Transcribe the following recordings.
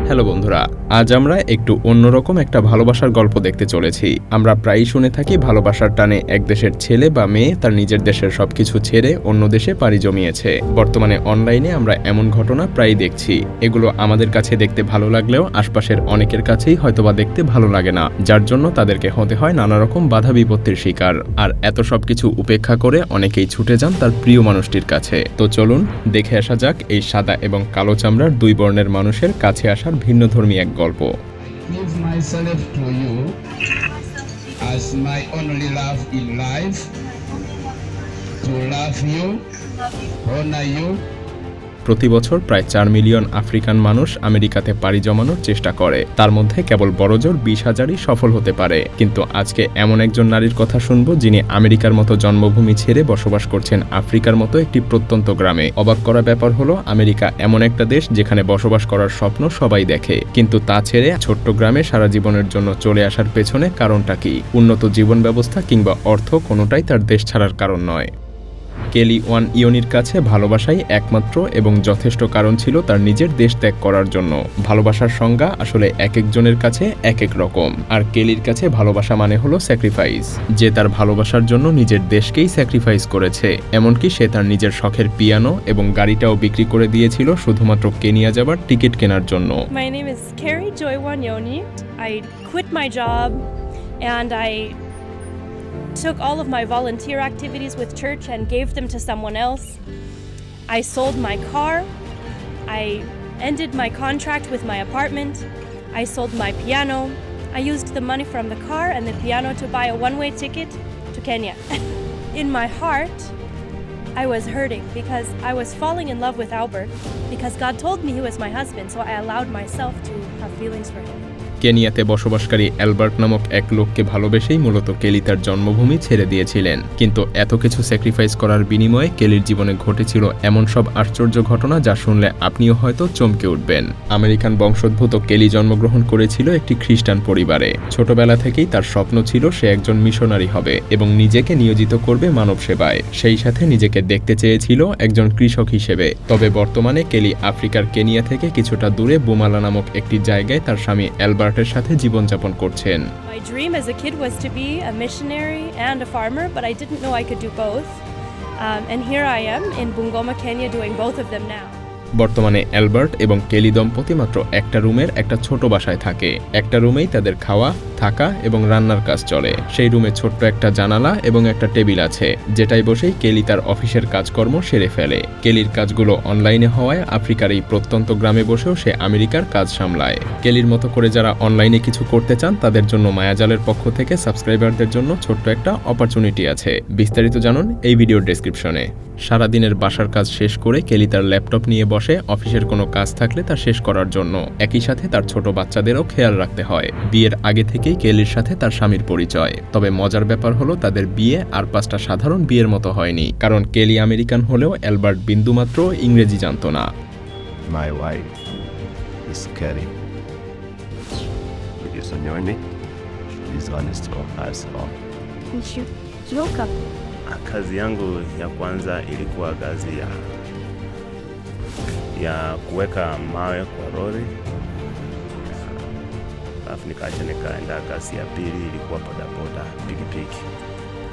Hello বন্ধুরা, আজ আমরা একটু অন্যরকম একটা ভালোবাসার গল্প দেখতে চলেছি। আমরা প্রায়ই শুনে থাকি ভালোবাসার টানে এক দেশের ছেলে বা মেয়ে তার নিজের দেশের সবকিছু ছেড়ে অন্য দেশে পাড়ি জমিয়েছে। বর্তমানে অনলাইনে আমরা এমন ঘটনা প্রায়ই দেখছি। এগুলো আমাদের কাছে দেখতে ভালো লাগলেও আশপাশের অনেকের কাছেই হয়তোবা দেখতে ভালো লাগে না, যার জন্য তাদেরকে হতে হয় নানা রকম বাধা বিপত্তির শিকার। আর এত সবকিছু উপেক্ষা করে অনেকেই ছুটে যান তার প্রিয় মানুষটির কাছে। তো চলুন দেখে আসা যাক এই সাদা এবং কালো চামড়ার দুই বর্ণের মানুষের কাছে আসার ভিন্নধর্মী এক গল্প। Give myself to you as my only love in life, to love you, honor you. প্রতি বছর প্রায় 4 মিলিয়ন আফ্রিকান মানুষ আমেরিকাতে পাড়ি জমানোর চেষ্টা করে। তার মধ্যে কেবল বড়জোর 20,000ই সফল হতে পারে। কিন্তু আজকে এমন একজন নারীর কথা শুনবো যিনি আমেরিকার মতো জন্মভূমি ছেড়ে বসবাস করছেন আফ্রিকার মতো একটি প্রত্যন্ত গ্রামে। অবাক করা ব্যাপার হলো, আমেরিকা এমন একটা দেশ যেখানে বসবাস করার স্বপ্ন সবাই দেখে, কিন্তু তা ছেড়ে ছোট্ট গ্রামে সারা জীবনের জন্য চলে আসার পেছনে কারণটা কি? উন্নত জীবন ব্যবস্থা কিংবা অর্থ কোনোটাই তার দেশ ছাড়ার কারণ নয়। কেলি ওয়ান ইয়নির কাছে ভালোবাসাই একমাত্র এবং যথেষ্ট কারণ ছিল তার নিজের দেশ ত্যাগ করার জন্য। ভালোবাসার সংজ্ঞা আসলে এক একজনের কাছে এক এক রকম। আর কেলির কাছে ভালোবাসা মানে হলো স্যাক্রিফাইস। যে তার ভালোবাসার জন্য নিজের দেশকেই স্যাক্রিফাইস করেছে। এমনকি সে তার নিজের শখের পিয়ানো এবং গাড়িটাও বিক্রি করে দিয়েছিল শুধুমাত্র কেনিয়া যাবার টিকিট কেনার জন্য। My name is Carrie Joy Wanyoni. I quit my job and I took all of my volunteer activities with church and gave them to someone else. I sold my car. I ended my contract with my apartment. I sold my piano. I used the money from the car and the piano to buy a one-way ticket to Kenya. In my heart, I was hurting because I was falling in love with Albert because God told me he was my husband, so I allowed myself to have feelings for him. কেনিয়াতে বসবাসকারী Albert নামক এক লোককে ভালোবেসেই মূলত কেলি তার জন্মভূমি ছেড়ে দিয়েছিলেন। কিন্তু এত কিছু স্যাক্রিফাইস করার বিনিময়ে কেলির জীবনে ঘটেছিল এমন সব আশ্চর্য ঘটনা যা শুনলে আপনিও হয়তো চমকে উঠবেন। আমেরিকান বংশোদ্ভূত কেলি জন্মগ্রহণ করেছিল একটি খ্রিস্টান পরিবারে। ছোটবেলা থেকেই তার স্বপ্ন ছিল সে একজন মিশনারি হবে এবং নিজেকে নিয়োজিত করবে মানব সেবায়। সেই সাথে নিজেকে দেখতে চেয়েছিল একজন কৃষক হিসেবে। তবে বর্তমানে কেলি আফ্রিকার কেনিয়া থেকে কিছুটা দূরে বুমালা নামক একটি জায়গায় তার স্বামী অ্যালবার্ট সাথে জীবনযাপন করছেন। My dream as a kid was to be a missionary and a farmer, but I didn't know I could do both. And here I am in Bungoma, Kenya, doing both of them now. বর্তমানে Albert এবং কেলি দম্পতি মাত্র একটা রুমের একটা ছোট বাসায় থাকে। একটা রুমেই তাদের খাওয়া, থাকা এবং রান্নার কাজ চলে। সেই রুমে ছোট্ট একটা জানালা এবং একটা টেবিল আছে, যেটাই বসেই কেলি তার অফিসের কাজকর্ম সেরে ফেলে। কেলির কাজগুলো অনলাইনে হওয়ায় আফ্রিকার এই প্রত্যন্ত গ্রামে বসেও সে আমেরিকার কাজ সামলায়। কেলির মতো করে যারা অনলাইনে কিছু করতে চান তাদের জন্য মায়াজালের পক্ষ থেকে সাবস্ক্রাইবারদের জন্য ছোট্ট একটা অপরচুনিটি আছে। বিস্তারিত জানুন এই ভিডিওর ডেসক্রিপশনে। সারাদিনের বাসার কাজ শেষ করে কেলি তার ল্যাপটপ নিয়ে বসে অফিসের কোনো কাজ থাকলে তা শেষ করার জন্য। একই সাথে তার ছোট বাচ্চাদেরও খেয়াল রাখতে হয়। বিয়ের আগে থেকেই কেলির সাথে তার স্বামীর পরিচয়। তবে মজার ব্যাপার হলো তাদের বিয়ে আর 5টা সাধারণ বিয়ের মতো হয়নি, কারণ কেলি আমেরিকান হলেও অ্যালবার্ট বিন্দুমাত্র ইংরেজি জানত না। My wife is Carrie. It is Onyoni. This one is from us all. Kazi yangu ya kwanza ilikuwa kazi ya kuweka mawe kwa lori, alafu nikaenda kazi ya pili ilikuwa bodaboda, pikipiki.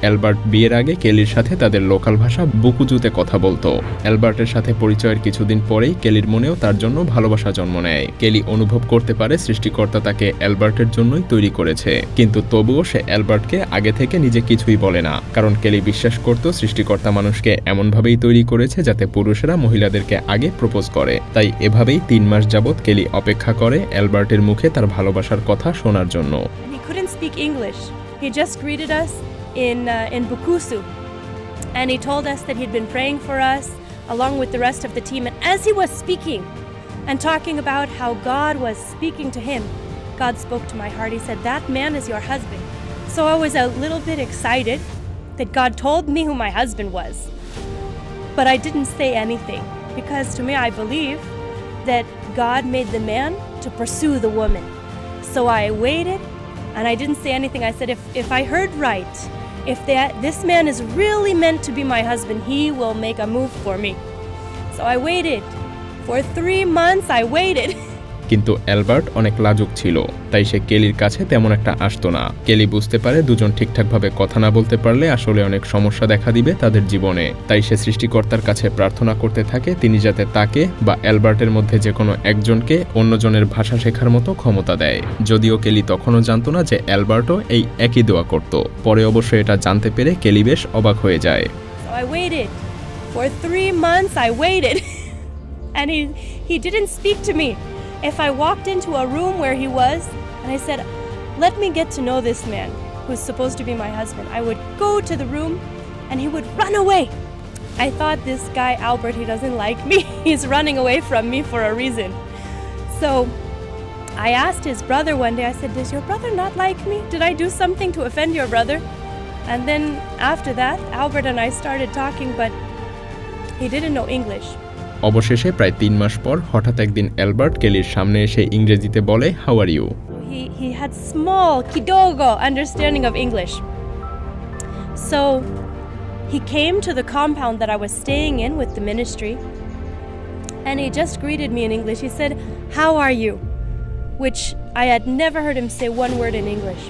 Albert বিয়ের আগে কেলির সাথে তাদের local ভাষা বুকুজুতে কথা বলতো। অ্যালবার্টের সাথে পরিচয়ের কিছুদিন পরেই কেলির মনেও তার জন্য ভালোবাসা জন্ম নেয়। কেলি অনুভব করতে পারে সৃষ্টিকর্তা তাকে অ্যালবার্টের জন্যই তৈরি করেছে, কিন্তু তবুও সে অ্যালবার্টকে আগে থেকে নিজে কিছুই বলে না, কারণ কেলি বিশ্বাস করত সৃষ্টিকর্তা মানুষকে এমনভাবেই তৈরি করেছে যাতে পুরুষেরা মহিলাদেরকে আগে প্রপোজ করে। তাই এভাবেই 3 মাস যাবৎ কেলি অপেক্ষা করে অ্যালবার্টের মুখে তার ভালোবাসার কথা শোনার জন্য। He couldn't speak English. He just greeted us in Bukusu, and he told us that he'd been praying for us along with the rest of the team. And as he was speaking and talking about how God was speaking to him, God spoke to my heart. He said, "That man is your husband." So I was a little bit excited that God told me who my husband was, but I didn't say anything because to me I believe that God made the man to pursue the woman. So I waited and I didn't say anything. I said, if I heard right, if this man is really meant to be my husband, he will make a move for me. So I waited. For 3 months I waited. কিন্তু Albert অনেক লাজুক ছিল, তাই সে কেলির কাছে তেমন একটা আসতো না। কেলি বুঝতে পারে দুজন ঠিকঠাকভাবে কথা না বলতে পারলে আসলে অনেক সমস্যা দেখা দিবে তাদের জীবনে। তাই সে সৃষ্টিকর্তার কাছে প্রার্থনা করতে থাকে তিনি যাতে তাকে বা অ্যালবার্টের মধ্যে যে কোনো একজনকে অন্যজনের ভাষা শেখার মতো ক্ষমতা দেয়। যদিও কেলি তখনও জানতো না যে অ্যালবার্টও এই একই দোয়া করত। পরে অবশ্য এটা জানতে পেরে কেলি বেশ অবাক হয়ে যায়। So I waited. For 3 months I waited. And he didn't speak to me. If I walked into a room where he was and I said, let me get to know this man who's supposed to be my husband, I would go to the room and he would run away. I thought this guy Albert, he doesn't like me. He's running away from me for a reason. So I asked his brother one day, I said, does your brother not like me? Did I do something to offend your brother? And then after that, Albert and I started talking, but he didn't know English. অবশেষে প্রায় 3 মাস পর হঠাৎ একদিন Albert কেলির সামনে এসে ইংরেজিতে বলে, how are you? He had small kidogo understanding of English. So he came to the compound that I was staying in with the ministry and he just greeted me in English. He said, how are you? Which I had never heard him say one word in English.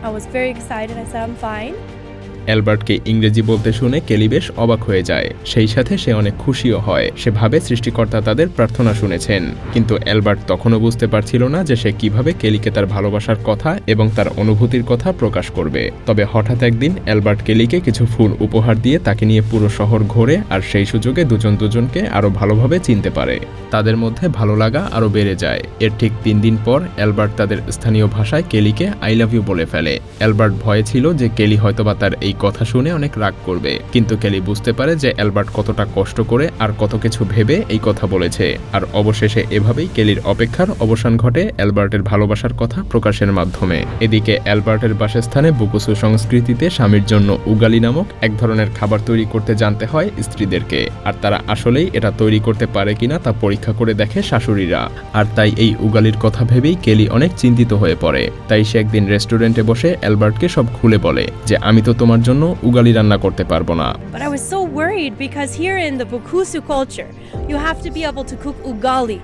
I was very excited. I said, I'm fine. অ্যালবার্টকে ইংরেজি বলতে শুনে কেলি বেশ অবাক হয়ে যায়। সেই সাথে সে অনেক খুশিও হয়। সে ভাবে সৃষ্টিকর্তা তাদের প্রার্থনা শুনেছেন। কিন্তু অ্যালবার্ট তখনও বুঝতে পারছিল না যে সে কিভাবে কেলিকে তার ভালোবাসার কথা এবং তার অনুভূতির কথা প্রকাশ করবে। তবে হঠাৎ একদিন অ্যালবার্ট কেলিকে কিছু ফুল উপহার দিয়ে তাকে নিয়ে পুরো শহর ঘোরে আর সেই সুযোগে দুজন দুজনকে আরও ভালোভাবে চিনতে পারে। তাদের মধ্যে ভালো লাগা আরও বেড়ে যায়। এর ঠিক 3 দিন পর অ্যালবার্ট তাদের স্থানীয় ভাষায় কেলিকে আই লাভ ইউ বলে ফেলে। অ্যালবার্ট ভয়ে ছিল যে কেলি হয়তোবা তার এই কথা শুনে অনেক রাগ করবে, কিন্তু কেলি বুঝতে পারে যে অ্যালবার্ট কতটা কষ্ট করে আর কত কিছু ভেবে এই কথা বলেছে। আর অবশেষে এভাবেই কেলির অপেক্ষার অবসান ঘটে অ্যালবার্টের ভালোবাসার কথা প্রকাশের মাধ্যমে। এদিকে অ্যালবার্টের বাসস্থানে বুকুসু সংস্কৃতিতে স্বামীর জন্য উগালি নামক এক ধরনের খাবার তৈরি করতে জানতে হয় স্ত্রীদেরকে, আর তারা আসলেই এটা তৈরি করতে পারে কিনা তা পরীক্ষা করে দেখে শাশুড়িরা। আর তাই এই উগালির কথা ভেবেই কেলি অনেক চিন্তিত হয়ে পড়ে। তাই সে একদিন রেস্টুরেন্টে বসে অ্যালবার্টকে সব খুলে বলে যে আমি তো তোমার জন্য উগালি রান্না করতে পারবো না। But I was so worried because here in the Bukusu culture, you have to be able to cook ugali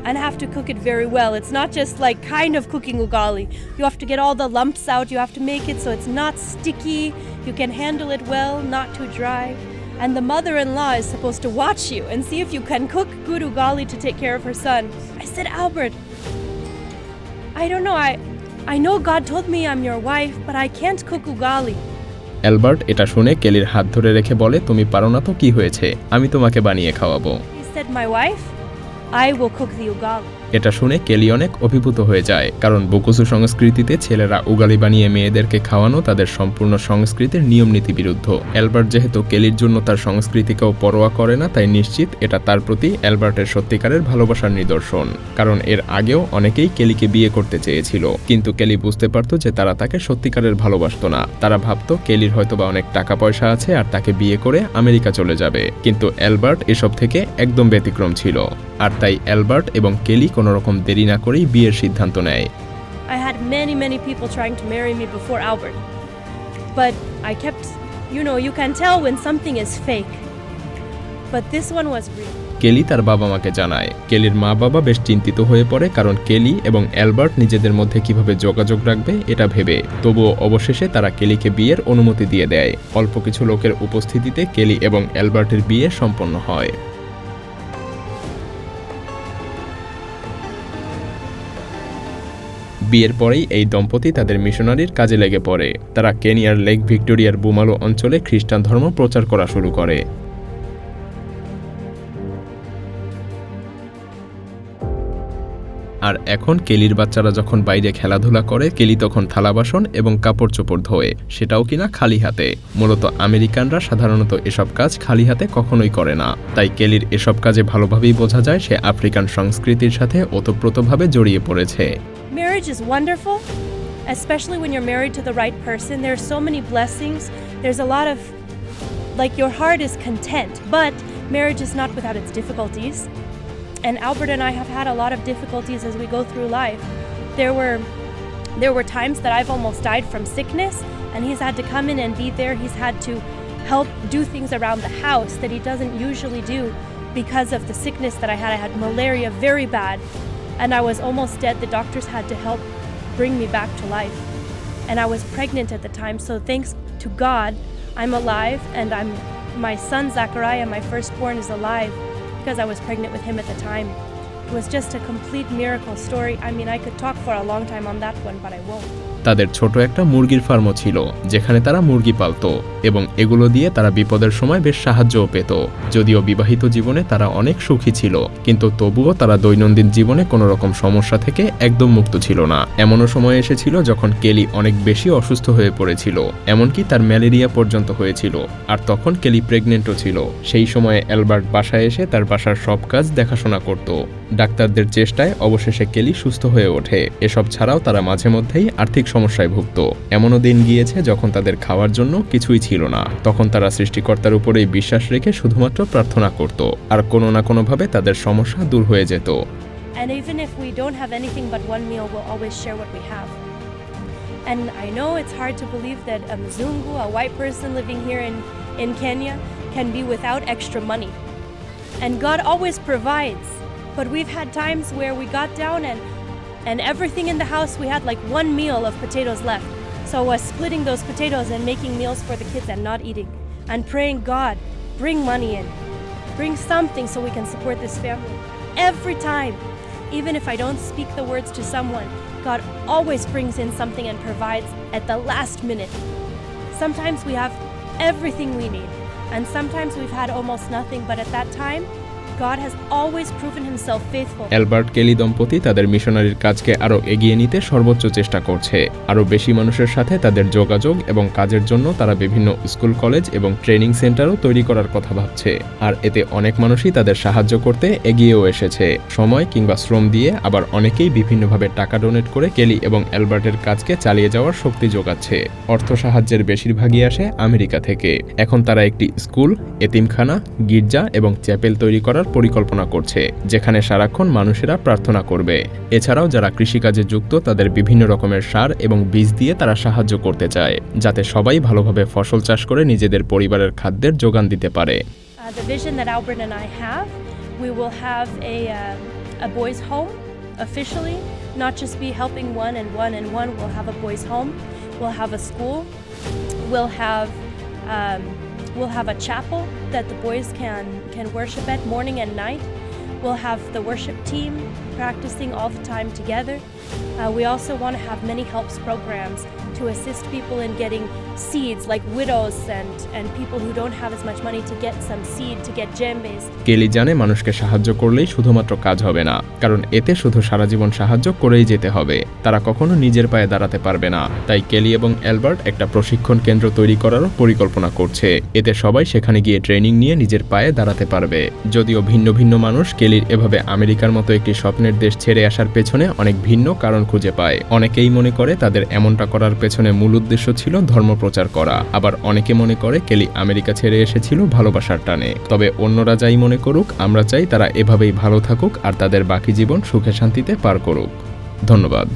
and have to cook it very well. It's not just like kind of cooking ugali. You have to get all the lumps out. You have to make it so it's not sticky. You can handle it well, not too dry. And the mother-in-law is supposed to watch you and see if you can cook good ugali to take care of her son. I said, Albert, I don't know. I know God told me I'm your wife, but I can't cook ugali. Albert এটা শুনে কেলির হাত ধরে রেখে বলে, তুমি পারো না তো কি হয়েছে, আমি তোমাকে বানিয়ে খাওয়াবো। He said, my wife, I will cook the ugali. এটা শুনে কেলি অনেক অভিভূত হয়ে যায়, কারণ বুকুসু সংস্কৃতিতে ছেলেরা উগালি বানিয়ে মেয়েদেরকে খাওয়ানো তাদের সম্পূর্ণ সংস্কৃতির নিয়ম নীতি বিরুদ্ধ। অ্যালবার্ট যেহেতু কেলির জন্য তার সংস্কৃতিকেও পরোয়া করে না, তাই নিশ্চিত এটা তার প্রতি অ্যালবার্টের সত্যিকারের ভালোবাসার নিদর্শন। কারণ এর আগেও অনেকেই কেলিকে বিয়ে করতে চেয়েছিল, কিন্তু কেলি বুঝতে পারত যে তারা তাকে সত্যিকারের ভালোবাসত না। তারা ভাবত কেলির হয়তোবা অনেক টাকা পয়সা আছে আর তাকে বিয়ে করে আমেরিকা চলে যাবে, কিন্তু অ্যালবার্ট এসব থেকে একদম ব্যতিক্রম ছিল। আর তাই অ্যালবার্ট এবং কেলি কোনো রকম দেরি না করেই বিয়ের সিদ্ধান্ত নেয়। I had many people trying to marry me before Albert. But I kept, you can tell when something is fake. But this one was real. কেলি তার বাবা মাকে জানায়। কেলির মা বাবা বেশ চিন্তিত হয়ে পড়ে, কারণ কেলি এবং অ্যালবার্ট নিজেদের মধ্যে কিভাবে যোগাযোগ রাখবে এটা ভেবে। তবুও অবশেষে তারা কেলিকে বিয়ের অনুমতি দিয়ে দেয়। অল্প কিছু লোকের উপস্থিতিতে কেলি এবং অ্যালবার্টের বিয়ে সম্পন্ন হয়। বিয়ের পরেই এই দম্পতি তাদের মিশনারির কাজে লেগে পড়ে। তারা কেনিয়ার লেক ভিক্টোরিয়ার বুমালো অঞ্চলে খ্রিস্টান ধর্ম প্রচার করা শুরু করে। আর এখন কেলির বাচ্চারা যখন বাইরে খেলাধুলা করে, কেলি তখন থালা বাসন এবং কাপড় চোপড় ধোয়, সেটাও কিনা খালি হাতে। মূলত আমেরিকানরা সাধারণত এসব কাজ খালি হাতে কখনোই করে না, তাই কেলির এসব কাজে ভালোভাবেই বোঝা যায় সে আফ্রিকান সংস্কৃতির সাথে ওতপ্রোতভাবে জড়িয়ে পড়েছে। Marriage is wonderful, especially when you're married to the right person. There are so many blessings. There's a lot of, your heart is content, but marriage is not without its difficulties. And Albert and I have had a lot of difficulties as we go through life. There were times that I've almost died from sickness, and he's had to come in and be there. He's had to help do things around the house that he doesn't usually do because of the sickness that I had malaria very bad, and I was almost dead. The doctors had to help bring me back to life, and I was pregnant at the time, so thanks to God I'm alive, and my son Zachariah, my firstborn, is alive because I was pregnant with him at the time. It was just a complete miracle story. I mean, I could talk for a long time on that one, but I won't. তাদের ছোট একটা মুরগির ফার্মও ছিল, যেখানে তারা মুরগি পালতো এবং এগুলো দিয়ে তারা বিপদের সময় বেশ সাহায্যও পেত। যদিও বিবাহিত জীবনে তারা অনেক সুখী ছিল, কিন্তু তবুও তারা দৈনন্দিন জীবনে কোনো রকম সমস্যা থেকে একদম মুক্ত ছিল না। এমনও সময় এসেছিল যখন কেলি অনেক বেশি অসুস্থ হয়ে পড়েছিল, এমনকি তার ম্যালেরিয়া পর্যন্ত হয়েছিল, আর তখন কেলি প্রেগনেন্টও ছিল। সেই সময়ে অ্যালবার্ট বাসায় এসে তার বাসার সব কাজ দেখাশোনা করত। ডাক্তারদের চেষ্টায় অবশেষে কেলি সুস্থ হয়ে ওঠে। এসব ছাড়াও তারা মাঝে মধ্যেই আর্থিক সমস্যায় ভুগত। এমনও দিন গিয়েছে যখন তাদের খাওয়ার জন্য কিছুই ছিল না। তখন তারা সৃষ্টিকর্তার উপরেই বিশ্বাস রেখে শুধুমাত্র প্রার্থনা করত, আর কোনো না কোনোভাবে তাদের সমস্যা দূর হয়ে যেত। And even if we don't have anything but one meal, we'll always share what we have. And I know it's hard to believe that a Zungu, a white person living here in Kenya, can be without extra money. And God always provides. But we've had times where we got down and everything in the house, we had like one meal of potatoes left. So I was splitting those potatoes and making meals for the kids and not eating. And praying, God, bring money in. Bring something so we can support this family. Every time. Even if I don't speak the words to someone, God always brings in something and provides at the last minute. Sometimes we have everything we need. And sometimes we've had almost nothing, but at that time, God has always proven himself faithful. Albert Kelly দম্পতি তাদের মিশনারির কাজকে আরও এগিয়ে নিতে সর্বোচ্চ চেষ্টা করছে। আরও বেশি মানুষের সাথে তাদের যোগাযোগ এবং কাজের জন্য তারা বিভিন্ন স্কুল, কলেজ এবং ট্রেনিং সেন্টারও তৈরি করার কথা ভাবছে। আর এতে অনেক মানুষই তাদের সাহায্য করতে এগিয়েও এসেছে, সময় কিংবা শ্রম দিয়ে। আবার অনেকেই বিভিন্নভাবে টাকা ডোনেট করে কেলি এবং অ্যালবার্টের কাজকে চালিয়ে যাওয়ার শক্তি যোগাচ্ছে। অর্থ সাহায্যের বেশিরভাগই আসে আমেরিকা থেকে। এখন তারা একটি স্কুল, এতিমখানা, গির্জা এবং চ্যাপেল তৈরি করার পরিকল্পনা করছে, যেখানে সারাক্ষণ মানুষেরা প্রার্থনা করবে। এছাড়াও যারা কৃষিকাজে যুক্ত তাদের বিভিন্ন রকমের সার এবং বীজ দিয়ে তারা সাহায্য করতে চায়, যাতে সবাই ভালোভাবে ফসল চাষ করে নিজেদের পরিবারের খাদ্যের যোগান দিতে পারে। The vision that Albert and I have, we will have a boys' home officially, not just be helping one and one and one. We'll have a boys' home, we'll have a school, we'll have a chapel that the boys can worship at morning and night. We'll have the worship team practicing all the time together. We also want to have many helps programs to assist people in getting seeds, like widows and people who don't have as much money to get some seed, to get djembes. কেলি জানে মানুষকে সাহায্য করলেই শুধুমাত্র কাজ হবে না, কারণ এতে শুধু সারা জীবন সাহায্য করেই যেতে হবে। তারা কখনো নিজের পায়ে দাঁড়াতে পারবে না। তাই কেলি এবং অ্যালবার্ট একটা প্রশিক্ষণ কেন্দ্র তৈরি করারও পরিকল্পনা করছে। এতে সবাই সেখানে গিয়ে ট্রেনিং নিয়ে নিজের পায়ে দাঁড়াতে পারবে। যদিও ভিন্ন ভিন্ন মানুষ কেলির এভাবে আমেরিকার মতো একটি স্বপ্নের দেশ ছেড়ে আসার পেছনে অনেক ভিন্ন কারণ খুঁজে পায়। অনেকেই মনে করে তাদের এমনটা করার পেছনে মূল উদ্দেশ্য ছিল ধর্মপ্রচার করা। আবার অনেকে মনে করে কেলি আমেরিকা ছেড়ে এসেছিল ভালোবাসার টানে। তবে অন্যরা যাই মনে করুক, আমরা চাই তারা এভাবেই ভালো থাকুক আর তাদের বাকি জীবন সুখে শান্তিতে পার করুক। ধন্যবাদ।